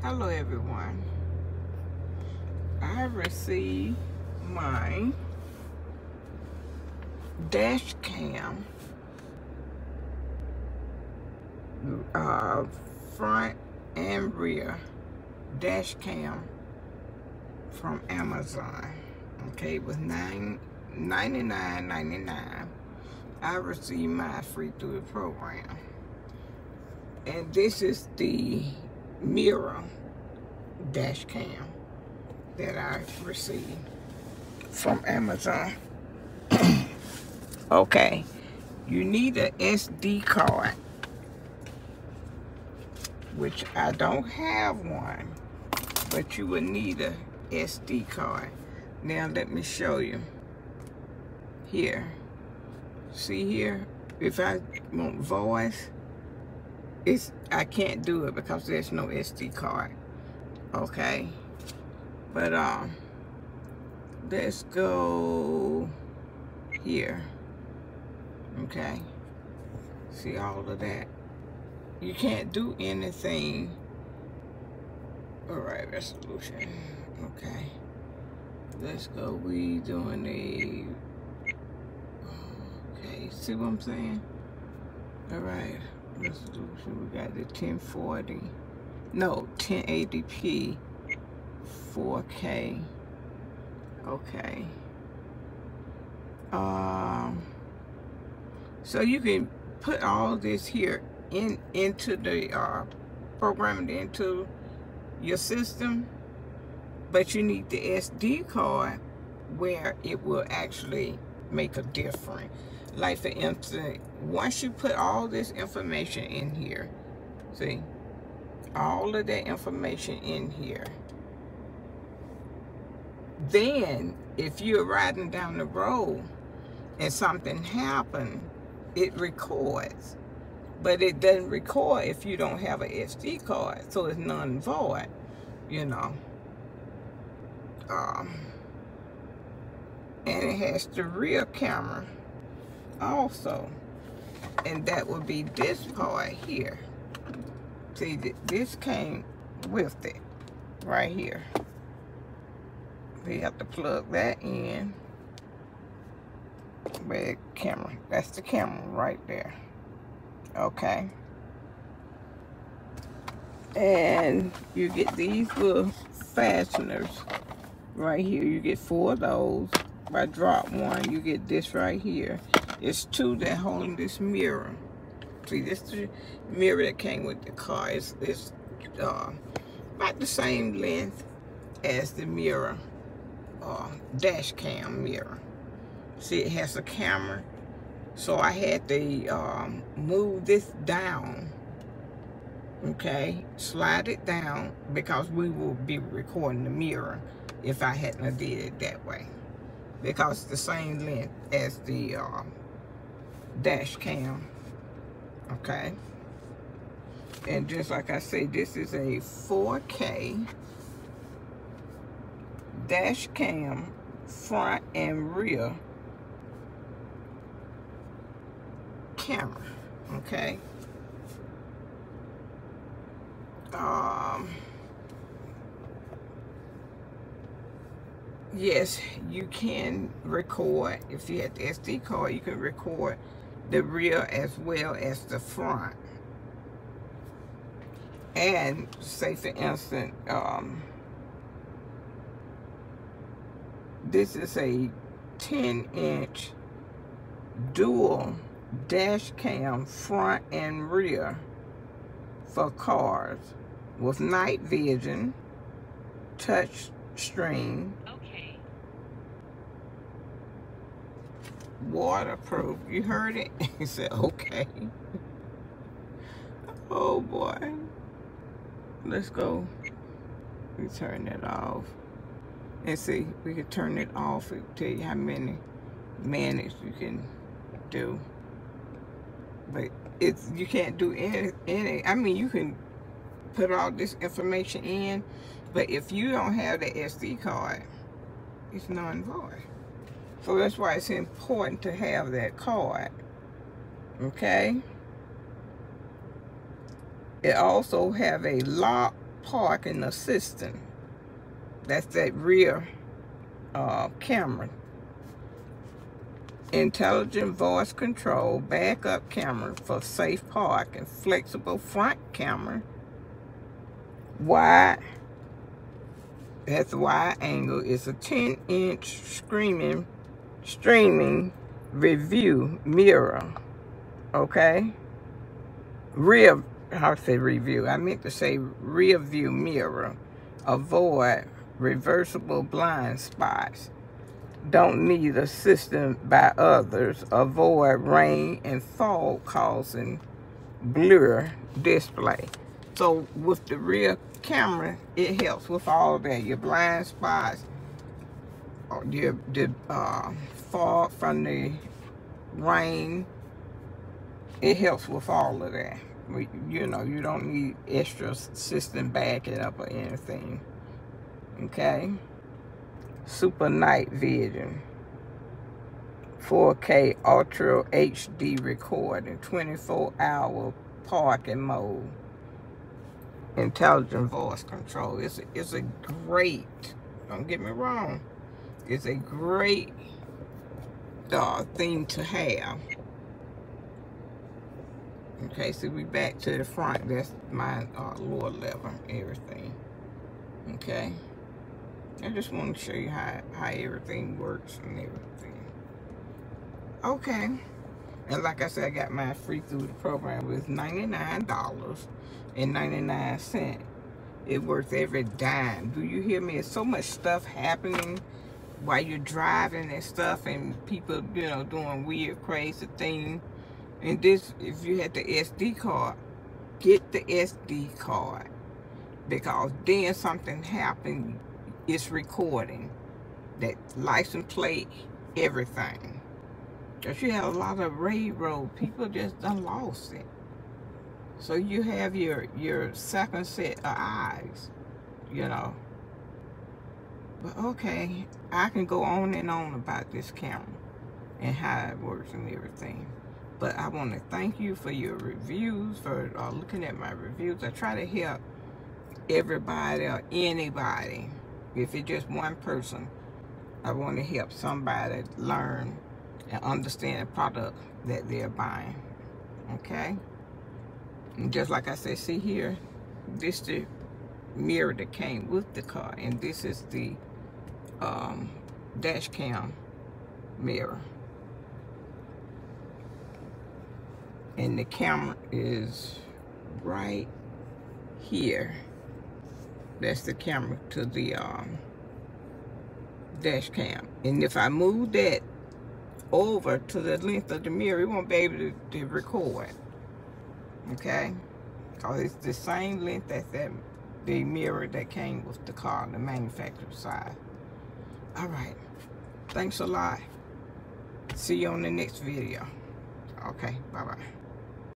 Hello everyone. I received my dash cam front and rear dash cam from Amazon. Okay, it was $99.99. I received mine free through the program. And this is the mirror dash cam that I received from Amazon. Okay, you need an SD card, which I don't have one, but you would need a SD card. Now let me show you. Here, see here, if I want voice, I can't do it because there's no SD card. Okay, but let's go here. Okay, see all of that. You can't do anything. All right, resolution. Okay, let's go. We doing a. Okay, see what I'm saying? All right, resolution. We got the 1040. No, 1080p, 4K. Okay. So you can put all this here into the program it into your system, but you need the SD card where it will actually make a difference. Like for instance, once you put all this information in here, see, all of that information in here, then if you're riding down the road and something happened, it records, but it doesn't record if you don't have an SD card, so it's non-void, you know. And it has the rear camera also, and that would be this part here. See, this came with it right here. We have to plug that in. Red camera, that's the camera right there. Okay, and you get these little fasteners right here. You get 4 of those. If I drop one, you get this right here. It's 2 that holding this mirror. See, this is the mirror that came with the car. It's about the same length as the mirror, dash cam mirror. See, it has a camera, so I had to move this down. Okay, slide it down because we will be recording the mirror if I hadn't did it that way, because it's the same length as the dash cam. Okay, and just like I say, this is a 4K dash cam front and rear camera. Okay, yes, you can record. If you have the SD card, you can record the rear as well as the front. And say for instance, this is a 10-inch dual dash cam front and rear for cars with night vision, touch screen, waterproof. You heard it? He said, okay. Oh boy. Let's go. We turn that off. And see, we can turn it off and tell you how many minutes you can do. But you can't do any, I mean, you can put all this information in, but if you don't have the SD card, it's non-void. So that's why it's important to have that card. Okay? It also have a lock parking assistant. That's that rear camera. Intelligent voice control, backup camera for safe parking, flexible front camera, wide, that's a wide angle. It's a 10-inch streaming review mirror. Okay? How to say review? I meant to say rear view mirror. Avoid reversible blind spots. Don't need assistance by others. Avoid rain and fog causing blur display. So with the rear camera, it helps with all that. Your blind spots, or the fog from the rain. It helps with all of that. You know, you don't need extra system backing up or anything. Okay? Super night vision. 4K Ultra HD recording. 24-hour parking mode. Intelligent voice control. It's a great, don't get me wrong, it's a great thing to have. Okay, so we back to the front. That's my lower level, everything. Okay, I just want to show you how everything works and everything. Okay, and like I said, I got mine free through the program. It was $99.99. It worth every dime. Do you hear me? There's so much stuff happening while you're driving and stuff, and people, you know, doing weird, crazy things. And this, if you had the SD card, get the SD card, because then something happened, it's recording. That license plate, everything. Because you have a lot of railroad people just done lost it. So you have your second set of eyes, you know. But okay, I can go on and on about this camera and how it works and everything. But I want to thank you for your reviews, for looking at my reviews. I try to help everybody or anybody. If it's just one person, I want to help somebody learn and understand the product that they're buying. Okay? And just like I said, see here, this is the mirror that came with the car, and this is the dash cam mirror. And the camera is right here. That's the camera to the dash cam. And if I move that over to the length of the mirror, it won't be able to record. Okay? Because it's the same length as the mirror that came with the car, the manufacturer side. Alright. Thanks a lot. See you on the next video. Okay, bye-bye.